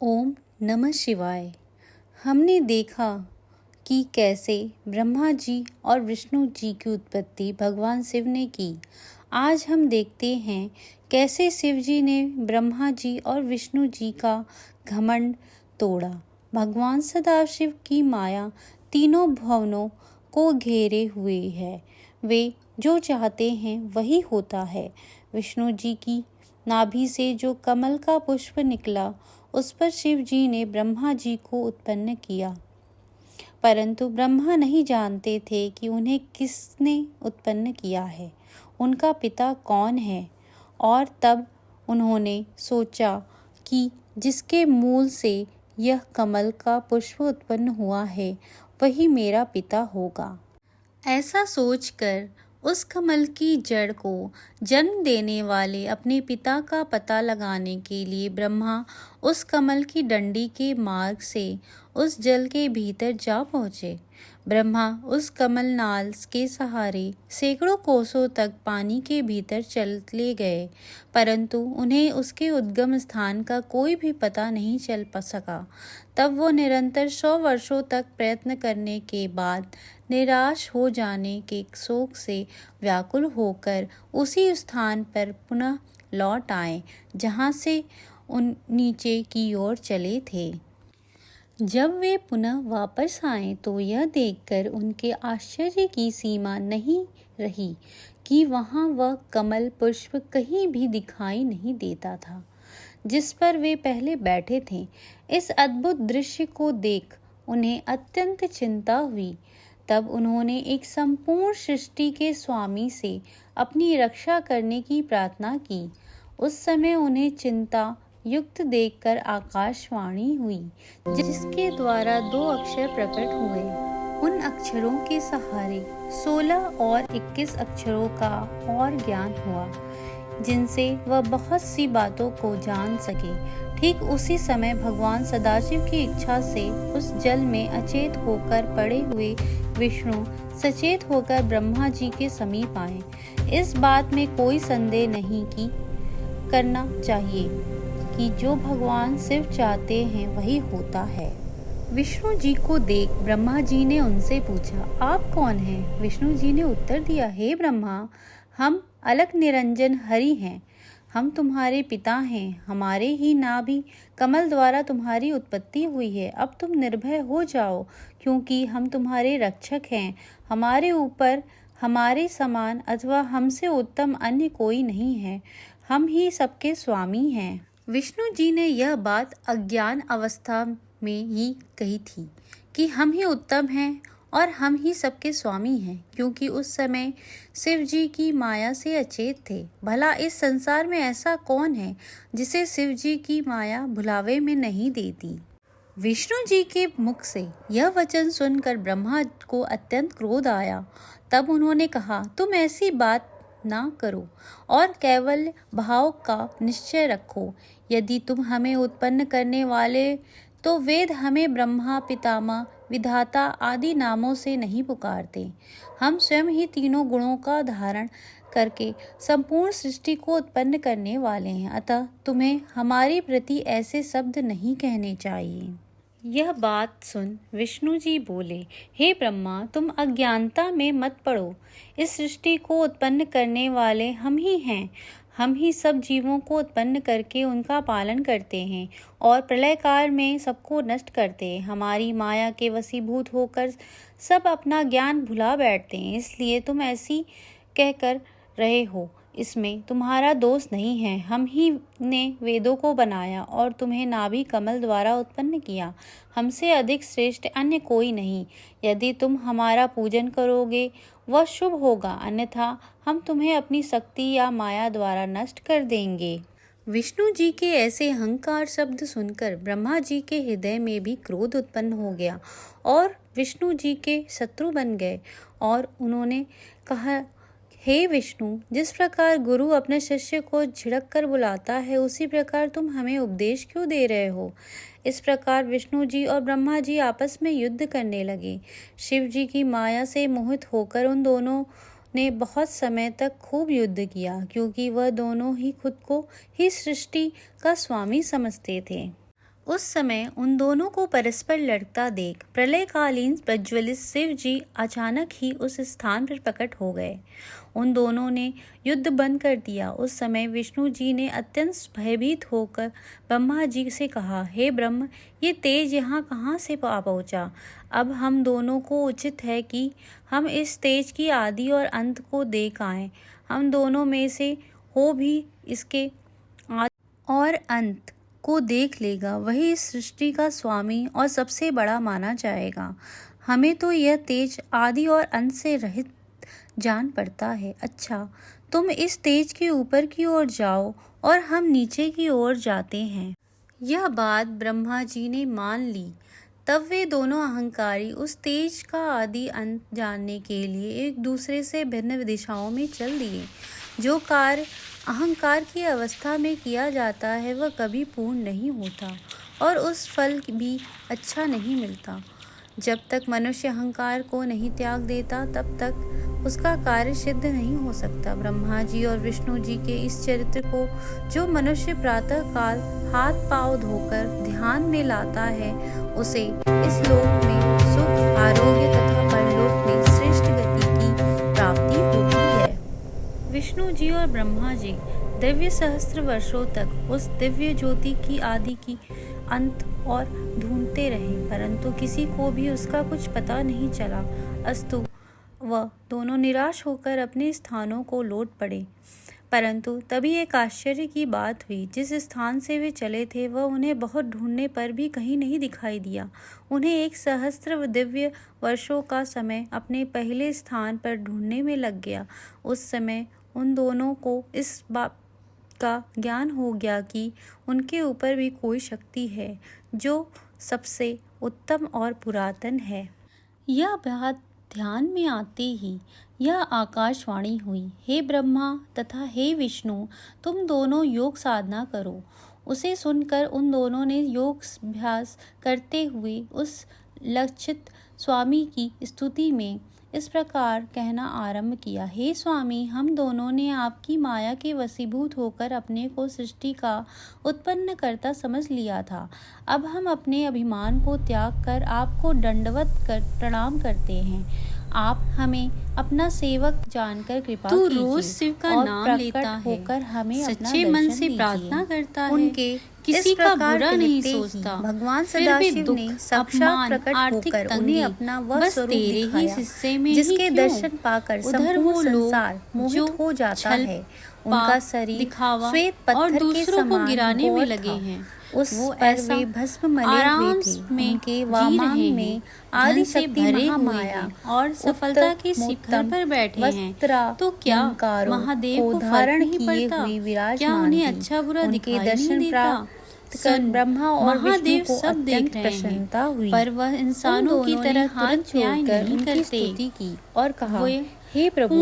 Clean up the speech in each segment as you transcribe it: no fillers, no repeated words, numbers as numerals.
ओम नमः शिवाय। हमने देखा कि कैसे ब्रह्मा जी और विष्णु जी की उत्पत्ति भगवान शिव ने की। आज हम देखते हैं कैसे शिव जी ने ब्रह्मा जी और विष्णु जी का घमंड तोड़ा। भगवान सदाशिव की माया तीनों भुवनों को घेरे हुए है। वे जो चाहते हैं वही होता है। विष्णु जी की नाभि से जो कमल का पुष्प निकला, उस पर शिव जी ने ब्रह्मा जी को उत्पन्न किया, परंतु ब्रह्मा नहीं जानते थे कि उन्हें किसने उत्पन्न किया है, उनका पिता कौन है। और तब उन्होंने सोचा कि जिसके मूल से यह कमल का पुष्प उत्पन्न हुआ है, वही मेरा पिता होगा। ऐसा सोचकर उस कमल की जड़ को जन्म देने वाले अपने पिता का पता लगाने के लिए ब्रह्मा उस कमल की डंडी के मार्ग से उस जल के भीतर जा पहुँचे। ब्रह्मा उस कमल नाल के सहारे सैकड़ों कोसों तक पानी के भीतर चले गए, परंतु उन्हें उसके उद्गम स्थान का कोई भी पता नहीं चल सका। तब वो निरंतर 100 वर्षों तक प्रयत्न करने के बाद निराश हो जाने के शोक से व्याकुल होकर उसी स्थान पर पुनः लौट आए जहाँ से उन नीचे की ओर चले थे। जब वे पुनः वापस आए तो यह देखकर उनके आश्चर्य की सीमा नहीं रही कि वहाँ वह कमल पुष्प कहीं भी दिखाई नहीं देता था जिस पर वे पहले बैठे थे। इस अद्भुत दृश्य को देख उन्हें अत्यंत चिंता हुई। तब उन्होंने एक संपूर्ण सृष्टि के स्वामी से अपनी रक्षा करने की प्रार्थना की। उस समय उन्हें चिंता युक्त देखकर आकाशवाणी हुई, जिसके द्वारा 2 अक्षर प्रकट हुए। उन अक्षरों के सहारे 16 और 21 अक्षरों का और ज्ञान हुआ, जिनसे वह बहुत सी बातों को जान सके। ठीक उसी समय भगवान सदाशिव की इच्छा से उस जल में अचेत होकर पड़े हुए विष्णु सचेत होकर ब्रह्मा जी के समीप आए। इस बात में कोई संदेह नहीं कि करना चाहिए कि जो भगवान शिव चाहते हैं वही होता है। विष्णु जी को देख ब्रह्मा जी ने उनसे पूछा, आप कौन हैं? विष्णु जी ने उत्तर दिया, हे ब्रह्मा, हम अलख निरंजन हरि हैं। हम तुम्हारे पिता हैं। हमारे ही नाभि कमल द्वारा तुम्हारी उत्पत्ति हुई है। अब तुम निर्भय हो जाओ, क्योंकि हम तुम्हारे रक्षक हैं। हमारे ऊपर हमारे समान अथवा हमसे उत्तम अन्य कोई नहीं है। हम ही सबके स्वामी हैं। विष्णु जी ने यह बात अज्ञान अवस्था में ही कही थी कि हम ही उत्तम हैं और हम ही सबके स्वामी हैं, क्योंकि उस समय शिव जी की माया से अचेत थे। भला इस संसार में ऐसा कौन है जिसे शिव जी की माया भुलावे में नहीं देती। विष्णु जी के मुख से यह वचन सुनकर ब्रह्मा को अत्यंत क्रोध आया। तब उन्होंने कहा, तुम ऐसी बात ना करो और केवल भाव का निश्चय रखो। यदि तुम हमें उत्पन्न करने वाले तो वेद हमें ब्रह्मा, पितामह, विधाता आदि नामों से नहीं पुकारते। हम स्वयं ही तीनों गुणों का धारण करके संपूर्ण सृष्टि को उत्पन्न करने वाले हैं, अतः तुम्हें हमारे प्रति ऐसे शब्द नहीं कहने चाहिए। यह बात सुन विष्णु जी बोले, हे ब्रह्मा, तुम अज्ञानता में मत पड़ो। इस सृष्टि को उत्पन्न करने वाले हम ही हैं। हम ही सब जीवों को उत्पन्न करके उनका पालन करते हैं और प्रलय काल में सबको नष्ट करते हैं। हमारी माया के वशीभूत होकर सब अपना ज्ञान भुला बैठते हैं, इसलिए तुम ऐसी कहकर रहे हो। इसमें तुम्हारा दोष नहीं है। हम ही ने वेदों को बनाया और तुम्हें नाभि कमल द्वारा उत्पन्न किया। हमसे अधिक श्रेष्ठ अन्य कोई नहीं। यदि तुम हमारा पूजन करोगे वह शुभ होगा, अन्यथा हम तुम्हें अपनी शक्ति या माया द्वारा नष्ट कर देंगे। विष्णु जी के ऐसे अहंकार शब्द सुनकर ब्रह्मा जी के हृदय में भी क्रोध उत्पन्न हो गया और विष्णु जी के शत्रु बन गए। और उन्होंने कहा, हे विष्णु, जिस प्रकार गुरु अपने शिष्य को झिड़क कर बुलाता है, उसी प्रकार तुम हमें उपदेश क्यों दे रहे हो? इस प्रकार विष्णु जी और ब्रह्मा जी आपस में युद्ध करने लगे। शिव जी की माया से मोहित होकर उन दोनों ने बहुत समय तक खूब युद्ध किया, क्योंकि वह दोनों ही खुद को ही सृष्टि का स्वामी समझते थे। उस समय उन दोनों को परस्पर लड़ता देख प्रलयकालीन प्रज्वलित शिव जी अचानक ही उस स्थान पर प्रकट हो गए। उन दोनों ने युद्ध बंद कर दिया। उस समय विष्णु जी ने अत्यंत भयभीत होकर ब्रह्मा जी से कहा, हे ब्रह्म, ये तेज यहाँ कहाँ से पहुँचा? अब हम दोनों को उचित है कि हम इस तेज की आदि और अंत को देख आएं। हम दोनों में से हो भी इसके आदि और अंत को देख लेगा, वही इस सृष्टि का स्वामी और सबसे बड़ा माना जाएगा। हमें तो यह तेज आदि और अंत से रहित जान पड़ता है। अच्छा, तुम इस तेज के ऊपर की ओर जाओ और हम नीचे की ओर जाते हैं। यह बात ब्रह्मा जी ने मान ली। तब वे दोनों अहंकारी उस तेज का आदि अंत जानने के लिए एक दूसरे से भिन्न दिशाओं में चल दिए। जो कार्य अहंकार की अवस्था में किया जाता है वह कभी पूर्ण नहीं होता और उस फल भी अच्छा नहीं मिलता। जब तक मनुष्य अहंकार को नहीं त्याग देता तब तक उसका कार्य सिद्ध नहीं हो सकता। ब्रह्मा जी और विष्णु जी के इस चरित्र को जो मनुष्य प्रातः काल हाथ पांव धोकर ध्यान में लाता है, उसे इस लोक में सुख, आरोग्य तथा परलोक में श्रेष्ठ गति की प्राप्ति होती है। विष्णु जी और ब्रह्मा जी दिव्य सहस्त्र वर्षों तक उस दिव्य ज्योति की आदि की अंत और ढूंढते रहे, परंतु किसी को भी उसका कुछ पता नहीं चला। अस्तु वह दोनों निराश होकर अपने स्थानों को लौट पड़े। परंतु तभी एक आश्चर्य की बात हुई। जिस स्थान से वे चले थे वह उन्हें बहुत ढूंढने पर भी कहीं नहीं दिखाई दिया। उन्हें 1 सहस्त्र दिव्य वर्षों का समय अपने पहले स्थान पर ढूंढने में लग गया। उस समय उन दोनों को इस बात का ज्ञान हो गया कि उनके ऊपर भी कोई शक्ति है जो सबसे उत्तम और पुरातन है। यह बात ध्यान में आते ही यह आकाशवाणी हुई, हे ब्रह्मा तथा हे विष्णु, तुम दोनों योग साधना करो। उसे सुनकर उन दोनों ने योग अभ्यास करते हुए उस लक्षित स्वामी की स्तुति में इस प्रकार कहना आरंभ किया, हे स्वामी, हम दोनों ने आपकी माया के वशीभूत होकर अपने को सृष्टि का उत्पन्न करता समझ लिया था। अब हम अपने अभिमान को त्याग कर आपको दंडवत कर प्रणाम करते हैं। आप हमें अपना सेवक जानकर कृपा कीजिए। तू रोज शिव का नाम लेता है, होकर हमें सच्चे मन से प्रार्थना करता है, उनके किसी का बुरा नहीं सोचता। भगवान सदाशिव ने साक्षात प्रकट होकर उन्हें अपना वह स्वरूप दिखाया, जिसके दर्शन पाकर संपूर्ण संसार मोहित हो जाता है। उनका शरीर श्वेत पत्थर के समान गिराने में लगे हैं। उस पर वे भस्म मले हुए थे। उनके वामांग में आदि शक्ति महामाया और सफलता के शिखर पर बैठे हैं। तो क्या महादेव को धारण किए हुए विराजमान, क्या उन्हें अच्छा बुरा दिखाई नहीं देता? ब्रह्मा और महादेव सब देख रहे हैं, पर वह इंसानों की तरह हाथ जोड़कर उनकी स्तुति की और कहा, हे प्रभु,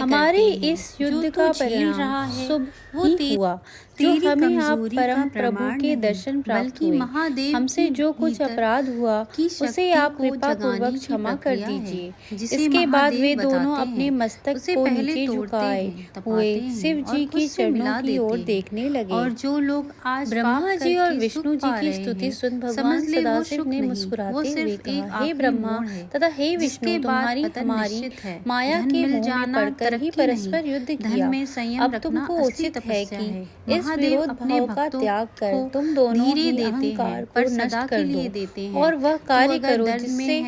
हमारे इस युद्ध का परिणाम शुभ ही हुआ, जो हमें आप परम प्रभु के दर्शन प्राप्त हुए। हमसे जो कुछ अपराध हुआ उसे आप कृपा पूर्वक क्षमा कर दीजिए। इसके बाद वे दोनों अपने मस्तक को नीचे झुकाए हुए शिव जी की चरणों की ओर देखने लगे। और जो लोग आज ब्रह्मा जी और विष्णु जी की स्तुति सुन भगवान सदाशिव ने मुस्कुराते हुए कहा, हे ब्रह्मा तथा हे विष्णु, तुम्हारी हमारी माया के मोह में पड़कर ही परस्पर युद्ध किया। अब तुमको उचित है कि इस विरोध भाव का त्याग कर तुम दोनों ही अहंकार को नष्ट कर दो और वह कार्य करो जिससे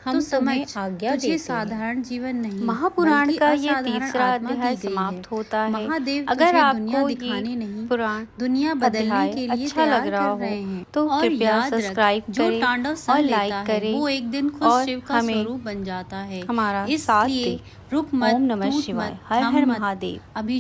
हम तुम्हें आज्ञा देते हैं। साधारण जीवन नहीं, महापुराण का ये तीसरा अध्याय समाप्त होता है। अगर आपको ये पुराण दुनिया बदलने के लिए अच्छा लग रहा हो तो कृपया सब्सक्राइब करें और लाइक करें। वो एक दिन खुद शिव का स्वरूप बन जाता है। हमारा साथ दें। ओम नमः शिवाय। हर हर महादेव। अभी